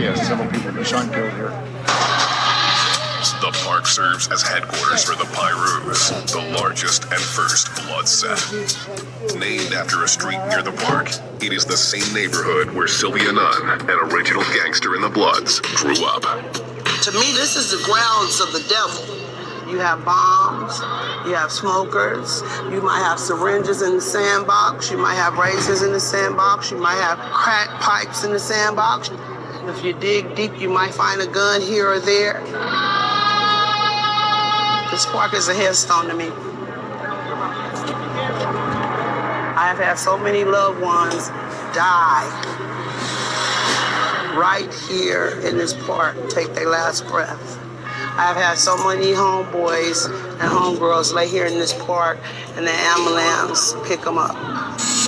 Yes, several people have been shot and killed here. The park serves as headquarters for the Pirus, the largest and first blood set. Named after a street near the park, it is the same neighborhood where Sylvia Nunn, an original gangster in the Bloods, grew up. To me, this is the grounds of the devil. You have bombs, you have smokers, you might have syringes in the sandbox, you might have razors in the sandbox, you might have crack pipes in the sandbox. If you dig deep, you might find a gun here or there. This park is a headstone to me. I have had so many loved ones die right here in this park, take their last breath. I've had so many homeboys and homegirls lay here in this park and the ambulance pick them up.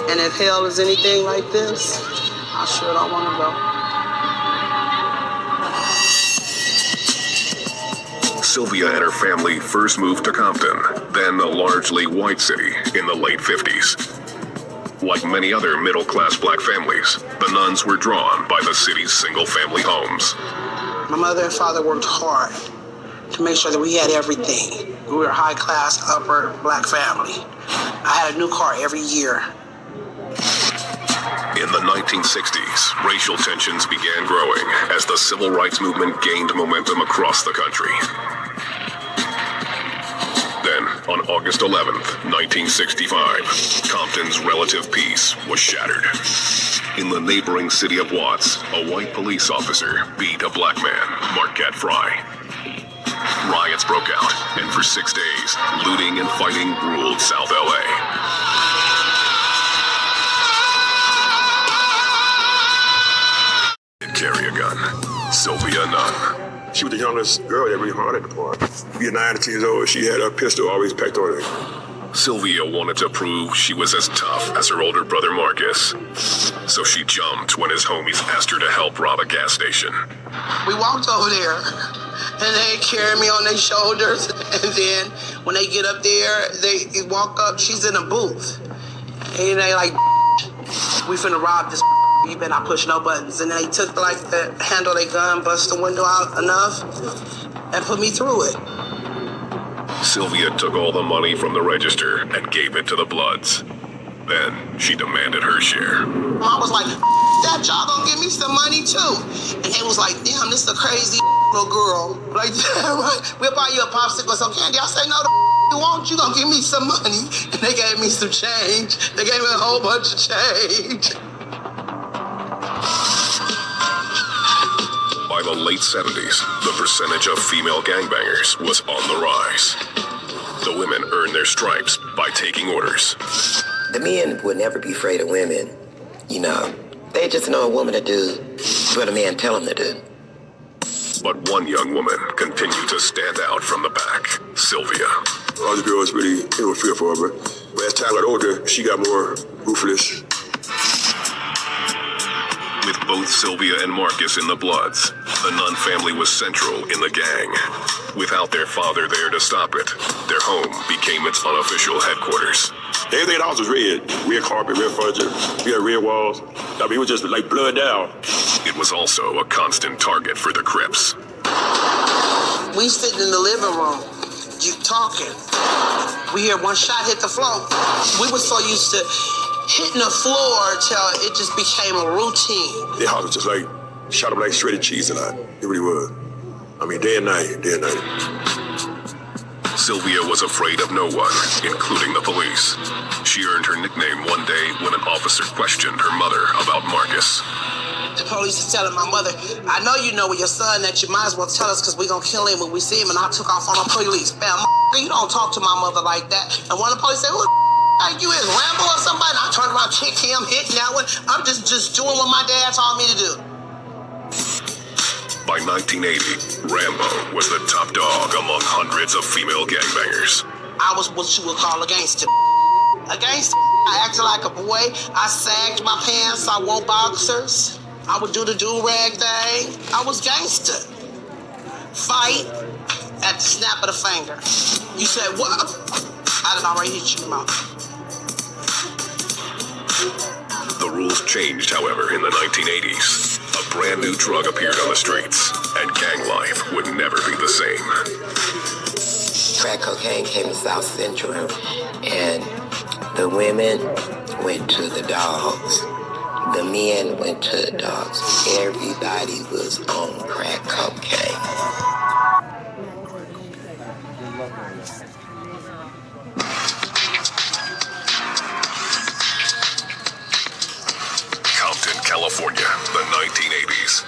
And if hell is anything like this, I sure don't want to go. Sylvia and her family first moved to Compton, then a largely white city, in the late 50s. Like many other middle-class black families, the Nunns were drawn by the city's single-family homes. My mother and father worked hard to make sure that we had everything. We were a high-class, upper black family. I had a new car every year. In the 1960s, racial tensions began growing as the civil rights movement gained momentum across the country. Then, on August 11th, 1965, Compton's relative peace was shattered. In the neighboring city of Watts, a white police officer beat a black man, Marquette Fry. Riots broke out, and for 6 days, looting and fighting ruled South LA. Carry a gun. Sylvia Nunn. She was the youngest girl that really hard at the park. Being 9 years old, she had a pistol always packed on her. Sylvia wanted to prove she was as tough as her older brother Marcus. So she jumped when his homies asked her to help rob a gas station. We walked over there, and they carried me on their shoulders. And then when they get up there, they walk up, she's in a booth. And they like, we finna rob this. You better not push no buttons. And then they took like the handle of their gun, bust the window out enough, and put me through it. Sylvia took all the money from the register and gave it to the Bloods. Then she demanded her share. I was like, that y'all gonna give me some money too. And they was like, damn, this is a crazy little girl. Like, right? We'll buy you a popsicle or some candy. I say, no, you won't. You gonna give me some money. And they gave me some change. They gave me a whole bunch of change. By the late 70s, the percentage of female gangbangers was on the rise. The women earned their stripes by taking orders. The men would never be afraid of women. You know, they just know a woman to do what a man tell them to do. But one young woman continued to stand out from the pack, Sylvia. All the girls really, they were fearful of her. But as time got older, she got more ruthless. With both Sylvia and Marcus in the Bloods, the Nunn family was central in the gang. Without their father there to stop it, their home became its unofficial headquarters. Everything in the house was red. Red carpet, red furniture. We had red walls. I mean, it was just like blood down. It was also a constant target for the Crips. We sitting in the living room, you talking. We hear one shot hit the floor. We were so used to hitting the floor till it just became a routine. Their house was just like, shot up like shredded cheese tonight. It really was. I mean, day and night, day and night. Sylvia was afraid of no one, including the police. She earned her nickname one day when an officer questioned her mother about Marcus. The police is telling my mother, I know you know with your son that you might as well tell us because we're going to kill him when we see him. And I took off on the police. Bam, you don't talk to my mother like that. And one of the police said, who like you is Rambo or somebody? And I turned around, kicked him, hit that one. I'm just doing what my dad told me to do. By 1980, Rambo was the top dog among hundreds of female gangbangers. I was what you would call a gangster. A gangster. I acted like a boy. I sagged my pants. I wore boxers. I would do the do-rag thing. I was gangster. Fight at the snap of the finger. You said, what? I done already hit you in the mouth. The rules changed, however, in the 1980s. A brand new drug appeared on the streets, and gang life would never be the same. Crack cocaine came to South Central, and the women went to the dogs. The men went to the dogs. Everybody was on crack cocaine. Compton, California, the 1980s.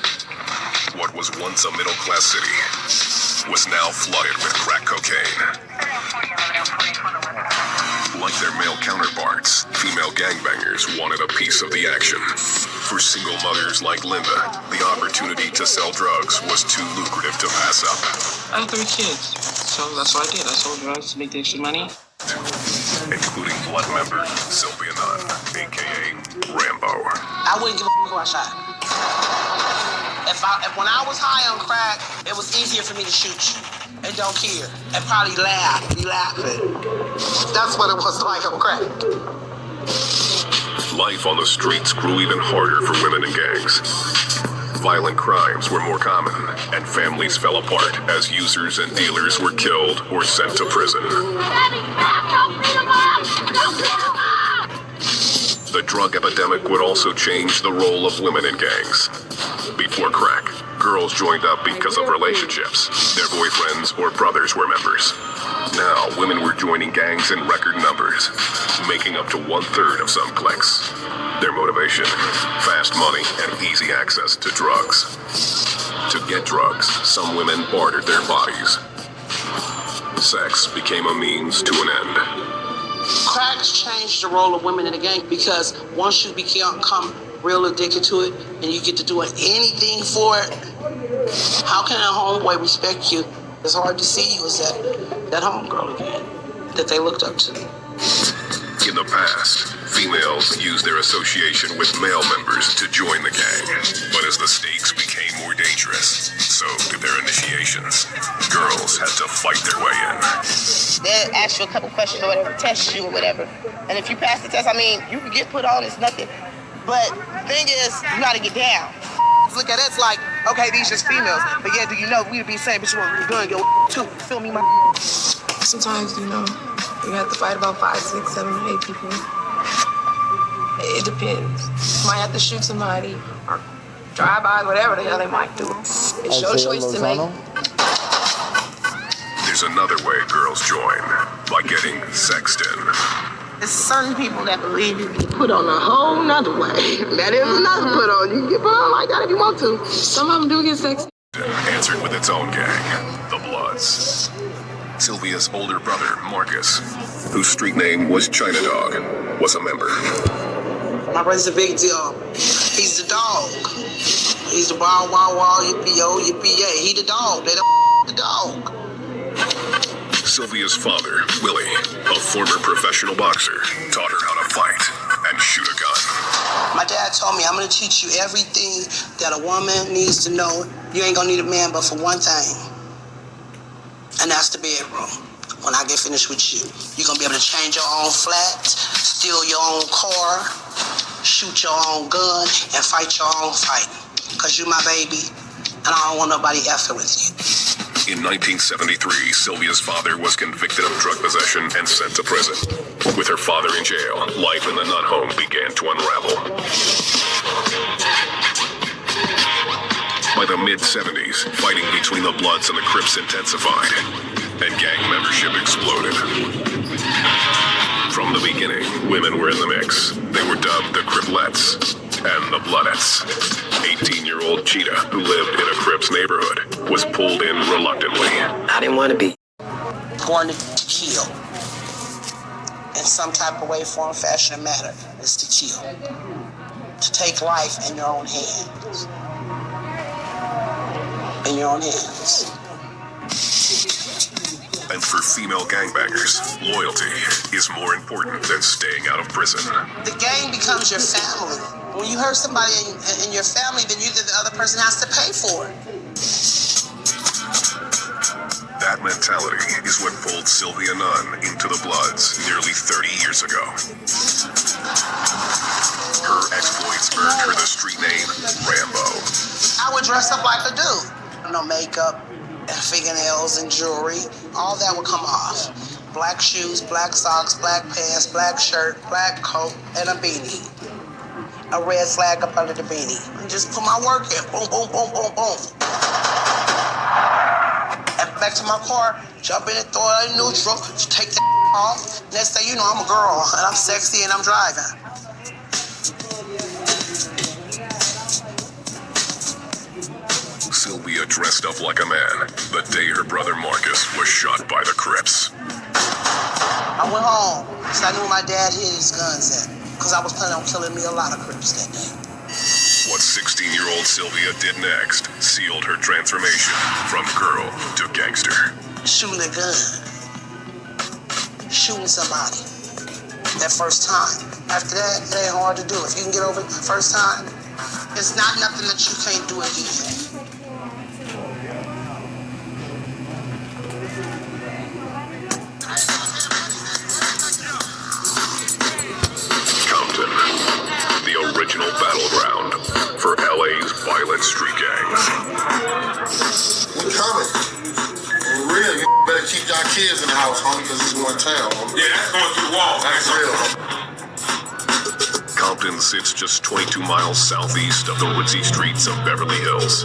What was once a middle-class city was now flooded with crack cocaine. Like their male counterparts, female gangbangers wanted a piece of the action. For single mothers like Linda, the opportunity to sell drugs was too lucrative to pass up. I have 3 kids, so that's what I did. I sold drugs to make the extra money. Including blood member Sylvia Nunn, a.k.a. Rambo. I wouldn't give a who I shot. If when I was high on crack, it was easier for me to shoot you and don't care and probably be laughing. That's what it was like on crack. Life on the streets grew even harder for women and gangs. Violent crimes were more common, and families fell apart as users and dealers were killed or sent to prison. The drug epidemic would also change the role of women in gangs. Before crack, girls joined up because of relationships. Their boyfriends or brothers were members. Now, women were joining gangs in record numbers, making up to 1/3 of some cliques. Their motivation, fast money and easy access to drugs. To get drugs, some women bartered their bodies. Sex became a means to an end. Crack's changed the role of women in the gang because once you become real addicted to it and you get to do anything for it, how can a homeboy respect you? It's hard to see you as that homegirl again that they looked up to. In the past, females used their association with male members to join the gang. But as the stakes became more dangerous, so did their initiations. Girls had to fight their way in. They'll ask you a couple questions or whatever, test you or whatever. And if you pass the test, I mean, you can get put on, it's nothing. But the thing is, you gotta get down. Look at it, it's like, okay, these just females. But yeah, do you know, we'd be saying, but you want to do your too. You feel me, my? Sometimes, you have to fight about 5, 6, 7, 8 people. It depends. You might have to shoot somebody or drive by, whatever the hell they might do. It's your choice to make. There's another way girls join, by getting sexed in. There's certain people that believe you can put on a whole nother way. That is another put on. You can get put on like that if you want to. Some of them do get sexy. Answered with its own gang, the Bloods. Sylvia's older brother, Marcus, whose street name was China Dog, was a member. My brother's a big deal. He's the dog. He's the wild, wild, wild, yippee-yo, yippee-yay. He the dog. They the dog. Sylvia's father, Willie, a former professional boxer, taught her how to fight and shoot a gun. My dad told me, I'm going to teach you everything that a woman needs to know. You ain't going to need a man but for one thing, and that's the bedroom. When I get finished with you, you're going to be able to change your own flat, steal your own car, shoot your own gun, and fight your own fight. Because you my baby, and I don't want nobody effing with you. In 1973, Sylvia's father was convicted of drug possession and sent to prison. With her father in jail, life in the Nunn home began to unravel. By the mid-70s, fighting between the Bloods and the Crips intensified, and gang membership exploded. From the beginning, women were in the mix. They were dubbed the Criplets and the Bloodettes. 18-year-old Cheetah, who lived in a Crips neighborhood, was pulled in reluctantly. I didn't want to be. Born to kill. In some type of way, form, fashion, or matter, is to kill. To take life in your own hands. In your own hands. And for female gangbangers, loyalty is more important than staying out of prison. The gang becomes your family. When you hurt somebody in your family, then the other person has to pay for it. That mentality is what pulled Sylvia Nunn into the Bloods nearly 30 years ago. Her exploits earned her the street name Rambo. I would dress up like a dude. No makeup and fingernails and jewelry. All that would come off. Black shoes, black socks, black pants, black shirt, black coat, and a beanie. A red flag up under the beanie. And just put my work in. Boom, boom, boom, boom, boom. And back to my car, jump in and throw it in neutral, take the off. Next thing you know, I'm a girl, and I'm sexy, and I'm driving. Sylvia dressed up like a man the day her brother Marcus was shot by the Crips. I went home, because I knew my dad hid his guns at, because I was planning on killing me a lot of Crips that day. What 16-year-old Sylvia did next sealed her transformation from girl to gangster. Shooting a gun. Shooting somebody. That first time. After that, it ain't hard to do. If you can get over it the first time, it's not nothing that you can't do again. Compton, the original battleground for LA's violent street gangs. We coming. For real, you better keep y'all kids in the house, homie, because it's one town, homie. Yeah, that's going through the wall. That's real. Compton sits just 22 miles southeast of the ritzy streets of Beverly Hills.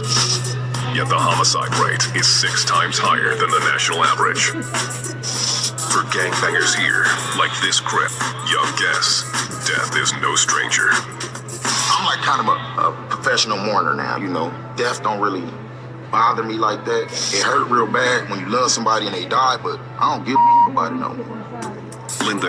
Yet the homicide rate is 6 times higher than the national average. For gangbangers here, like this Crip, young Guess, death is no stranger. I'm like kind of a professional mourner now, you know. Death don't really bother me like that. It hurt real bad when you love somebody and they die, but I don't give about it no more. Linda